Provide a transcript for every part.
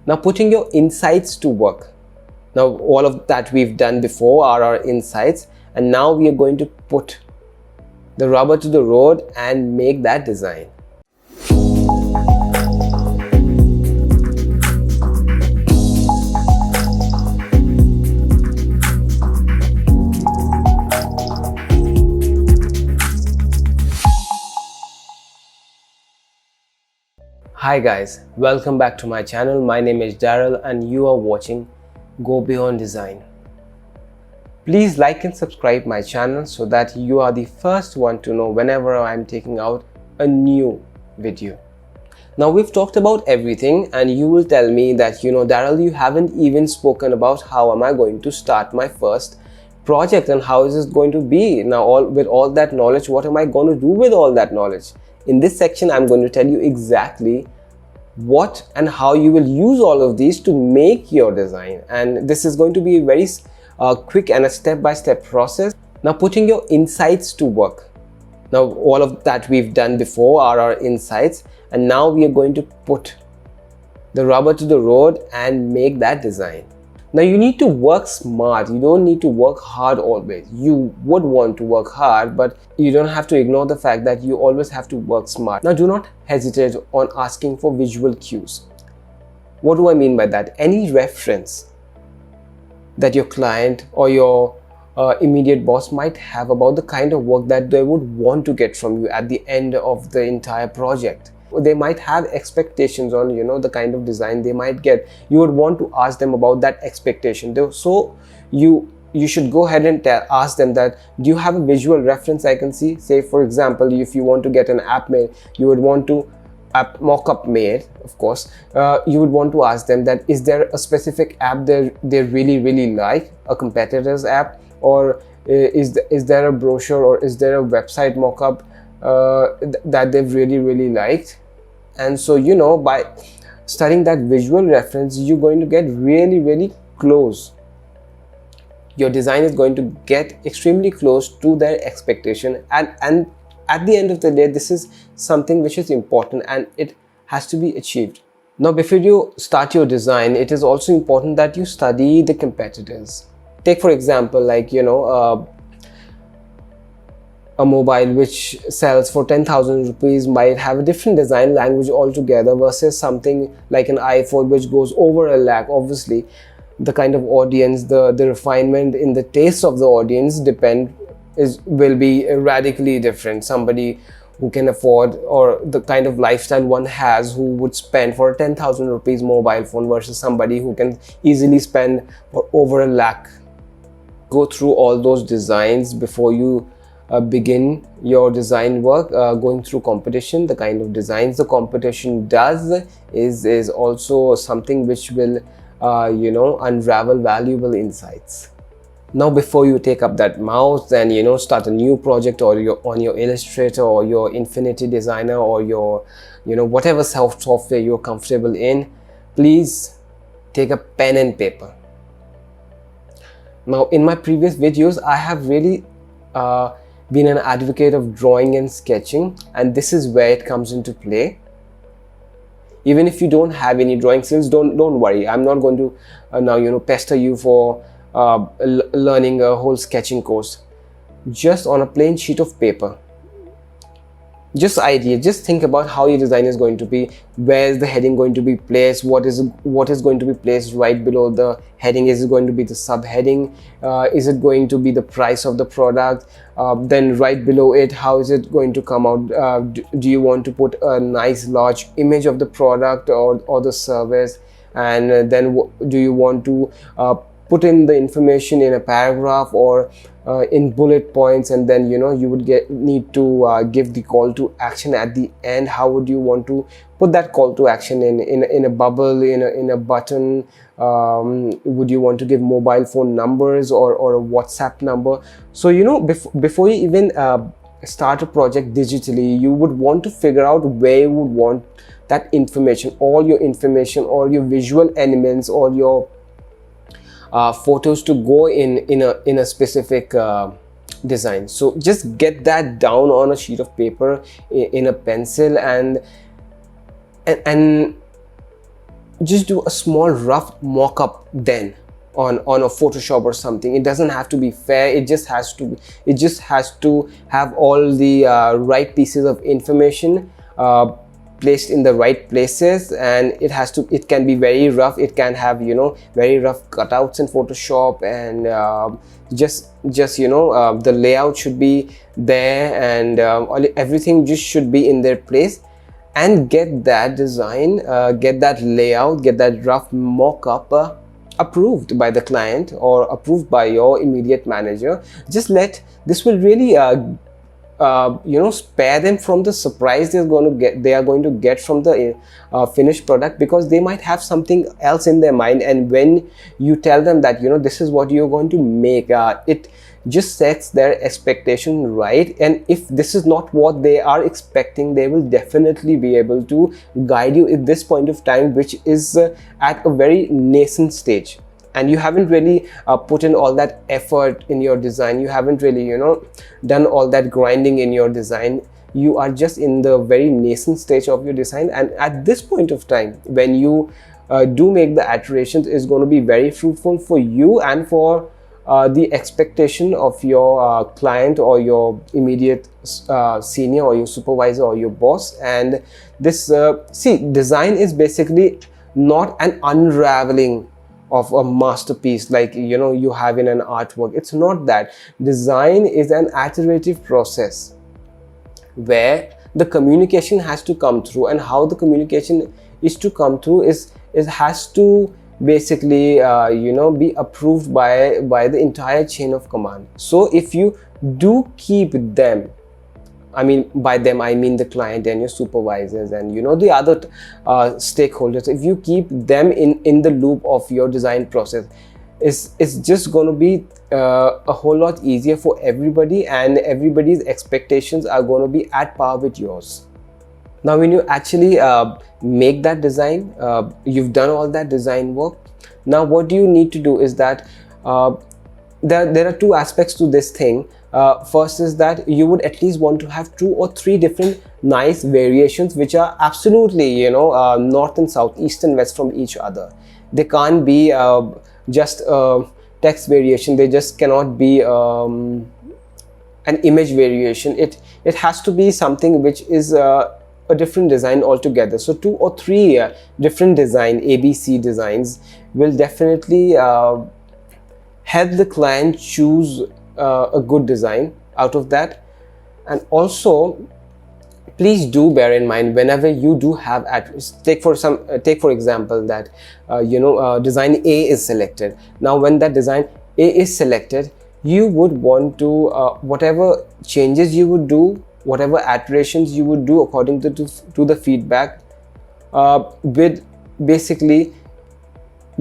Now putting your insights to work. Now all of that we've done before are our insights, and now we are going to put the rubber to the road and make that design. Hi guys, welcome back to my channel. My name is Daryl and you are watching GoBeyondDesign. Please like and subscribe my channel so that you are the first one to know whenever I'm taking out a new video. Now we've talked about everything and you will tell me that Daryl, you haven't even spoken about how am I going to start my first project and how is this going to be. Now with all that knowledge, what am I going to do with all that knowledge? In this section, I'm going to tell you exactly what and how you will use all of these to make your design, and this is going to be a very quick and a step-by-step process. Now putting your insights to work. Now all of that we've done before are our insights, and now we are going to put the rubber to the road and make that design. Now you need to work smart. You don't need to work hard always. You would want to work hard, but you don't have to ignore the fact that you always have to work smart. Now do not hesitate on asking for visual cues. What do I mean by that? Any reference that your client or your immediate boss might have about the kind of work that they would want to get from you at the end of the entire project. They might have expectations on the kind of design they might get. You would want to ask them about that expectation. So you should go ahead and ask them that, do you have a visual reference I can see? Say for example, if you want to get an app made, you would want to mock-up made, of course. You would want to ask them that, is there a specific app they really like, a competitor's app, or is there a brochure or is there a website mock-up that they've really liked? And so by studying that visual reference, you're going to get really close. Your design is going to get extremely close to their expectation, and at the end of the day, this is something which is important and it has to be achieved. Now before you start your design, it is also important that you study the competitors. Take for example, like a mobile which sells for 10,000 rupees might have a different design language altogether versus something like an iPhone which goes over a lakh. Obviously, the kind of audience, the refinement in the taste of the audience will be radically different. Somebody who can afford, or the kind of lifestyle one has, who would spend for a 10,000 rupees mobile phone versus somebody who can easily spend for over a lakh. Go through all those designs before you begin your design work. Going through competition, the kind of designs the competition does is also something which will unravel valuable insights. Now before you take up that mouse and start a new project, or on your Illustrator or your Infinity Designer or your whatever software you're comfortable in, please take a pen and paper. Now in my previous videos, I have really been an advocate of drawing and sketching, and this is where it comes into play. Even if you don't have any drawing skills, don't worry. I'm not going to now pester you for learning a whole sketching course. Just on a plain sheet of paper, just think about how your design is going to be. Where is the heading going to be placed? What is going to be placed right below the heading? Is it going to be the subheading? Is it going to be the price of the product? Then right below it, how is it going to come out? Do you want to put a nice large image of the product or the service? And then do you want to put in the information in a paragraph or in bullet points, and then you would need to give the call to action at the end? How would you want to put that call to action in a bubble, in a button? Would you want to give mobile phone numbers or a WhatsApp number? So before you even start a project digitally, you would want to figure out where you would want that information, all your visual elements, all your photos to go in a specific design. So just get that down on a sheet of paper, in a pencil, and just do a small rough mock-up then on a Photoshop or something. It doesn't have to be fair. It just has to have all the right pieces of information placed in the right places, and it can be very rough. It can have, you know, very rough cutouts in Photoshop, and the layout should be there, and everything just should be in their place. And get that design, get that layout, get that rough mock-up approved by the client or approved by your immediate manager. This will really spare them from the surprise they are going to get from the finished product, because they might have something else in their mind, and when you tell them that, you know, this is what you're going to make, it just sets their expectation right. And if this is not what they are expecting, they will definitely be able to guide you at this point of time, which is at a very nascent stage, and you haven't really put in all that effort in your design. You haven't really, you know, done all that grinding in your design. You are just in the very nascent stage of your design, and at this point of time, when you do make the iterations, is going to be very fruitful for you and for the expectation of your client or your immediate senior or your supervisor or your boss. And this design is basically not an unraveling of a masterpiece like, you know, you have in an artwork. It's not that. Design is an iterative process where the communication has to come through, and how the communication is to come through is it has to basically be approved by the entire chain of command. So if you do keep them, I mean, by them I mean the client and your supervisors and, you know, the other stakeholders, if you keep them in the loop of your design process, it's just going to be a whole lot easier for everybody, and everybody's expectations are going to be at par with yours. Now, when you actually make that design, you've done all that design work. Now, what you need to do is that there are two aspects to this thing. First is that you would at least want to have 2 or 3 different nice variations which are absolutely, you know, north and south, east and west from each other. They can't be just text variation. They just cannot be an image variation. It has to be something which is a different design altogether. So 2 or 3 different design, ABC designs, will definitely help the client choose a good design out of that. And also, please do bear in mind, whenever you do have take for example that design A is selected. Now, when that design A is selected, you would want to whatever changes you would do, whatever iterations you would do according to the feedback, with basically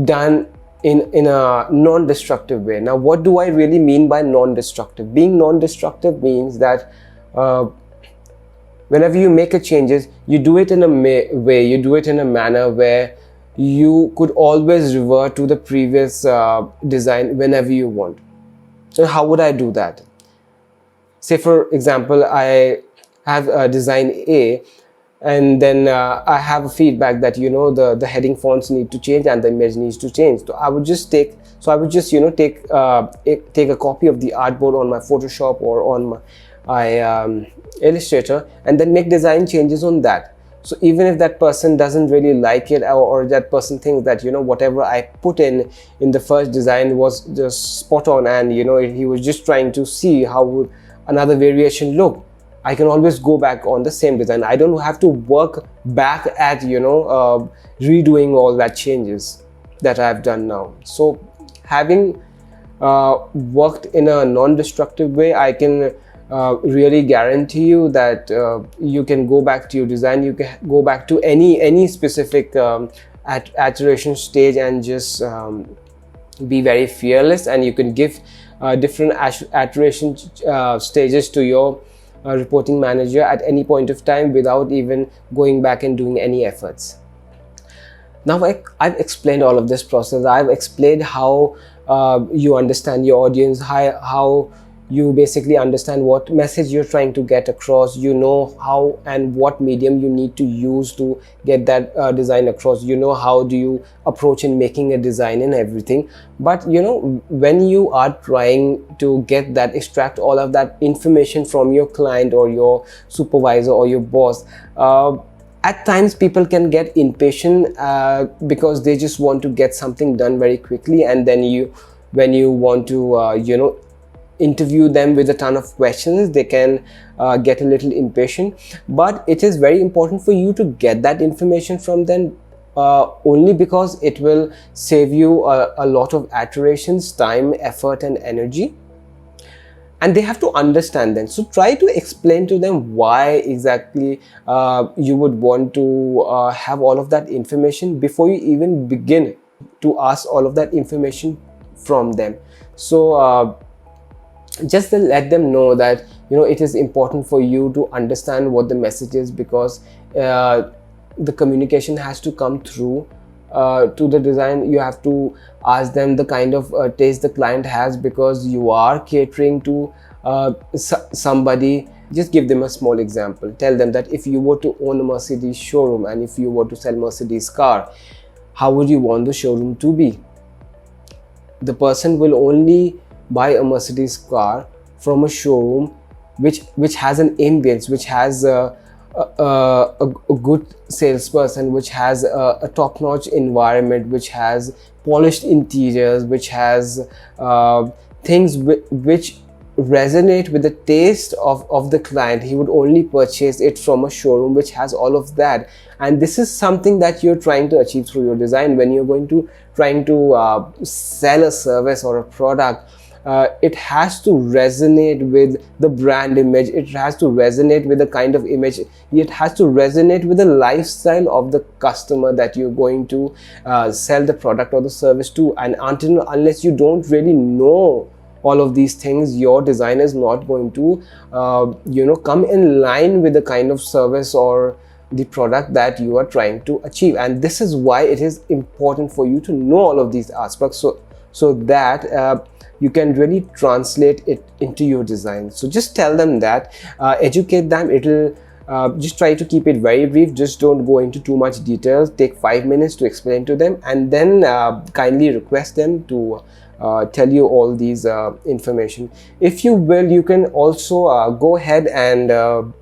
done in a non-destructive way. Now, what do I really mean by non-destructive? Being non-destructive means that whenever you make a changes, you do it in a way, you do it in a manner where you could always revert to the previous design whenever you want. So how would I do that? Say, for example, I have a design A, and then I have a feedback that, you know, the heading fonts need to change and the image needs to change. So I would just take a copy of the artboard on my Photoshop or on my Illustrator, and then make design changes on that. So even if that person doesn't really like it, or that person thinks that, you know, whatever I put in the first design was just spot on, and, you know, he was just trying to see how would another variation look, I can always go back on the same design. I don't have to work back at, you know, redoing all that changes that I've done now. So having worked in a non-destructive way, I can really guarantee you that you can go back to your design, you can go back to any specific iteration stage and just be very fearless, and you can give different iteration stages to your reporting manager at any point of time without even going back and doing any efforts. Now, I've explained all of this process. I've explained how you understand your audience, how you basically understand what message you're trying to get across, you know how and what medium you need to use to get that design across, you know how do you approach in making a design and everything. But you know, when you are trying to get that, extract all of that information from your client or your supervisor or your boss, at times people can get impatient because they just want to get something done very quickly, and then when you want to you know, interview them with a ton of questions, they can get a little impatient. But it is very important for you to get that information from them, only because it will save you a lot of iterations, time, effort and energy, and they have to understand them. So try to explain to them why exactly you would want to have all of that information before you even begin to ask all of that information from them. So just to let them know that, you know, it is important for you to understand what the message is, because the communication has to come through to the design. You have to ask them the kind of taste the client has, because you are catering to somebody. Just give them a small example. Tell them that if you were to own a Mercedes showroom and if you were to sell Mercedes car, how would you want the showroom to be? The person will only buy a Mercedes car from a showroom which has an ambience, which has a good salesperson, which has a top-notch environment, which has polished interiors, which has things which resonate with the taste of the client. He would only purchase it from a showroom which has all of that. And this is something that you're trying to achieve through your design. When you're trying to sell a service or a product, it has to resonate with the brand image, it has to resonate with the kind of image, it has to resonate with the lifestyle of the customer that you're going to sell the product or the service to. And unless you don't really know all of these things, your design is not going to you know, come in line with the kind of service or the product that you are trying to achieve. And this is why it is important for you to know all of these aspects, so that you can really translate it into your design. So just tell them that, educate them. It'll just try to keep it very brief. Just don't go into too much details. Take 5 minutes to explain to them, and then kindly request them to tell you all these information. If you will, you can also go ahead and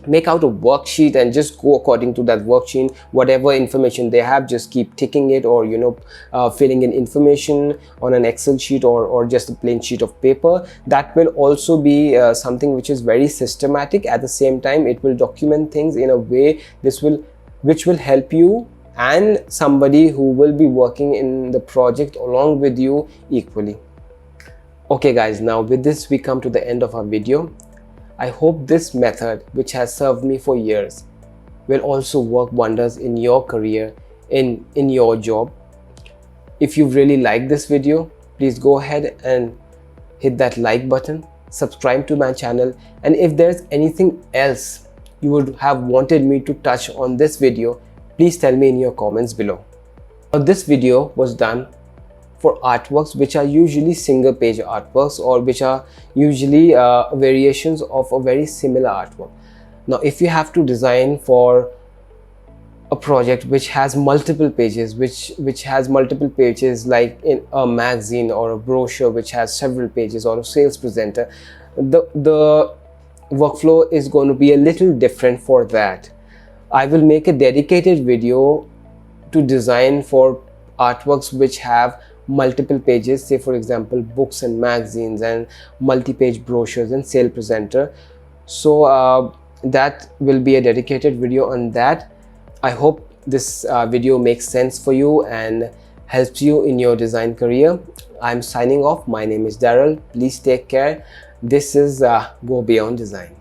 make out a worksheet and just go according to that worksheet. Whatever information they have, just keep ticking it, or you know, filling in information on an Excel sheet or just a plain sheet of paper. That will also be something which is very systematic. At the same time, it will document things in a way which will help you and somebody who will be working in the project along with you equally. Okay guys, now with this we come to the end of our video. I hope this method, which has served me for years, will also work wonders in your career, in your job. If you really like this video, please go ahead and hit that like button, subscribe to my channel, and if there's anything else you would have wanted me to touch on this video, please tell me in your comments below. Now, this video was done for artworks which are usually single page artworks, or which are usually variations of a very similar artwork. Now if you have to design for a project which has multiple pages, which has multiple pages, like in a magazine or a brochure which has several pages, or a sales presenter, the workflow is going to be a little different for that. I will make a dedicated video to design for artworks which have multiple pages, say for example books and magazines and multi-page brochures and sale presenter. So that will be a dedicated video on that. I hope this video makes sense for you and helps you in your design career. I'm signing off. My name is Daryl. Please take care. This is Go Beyond Design.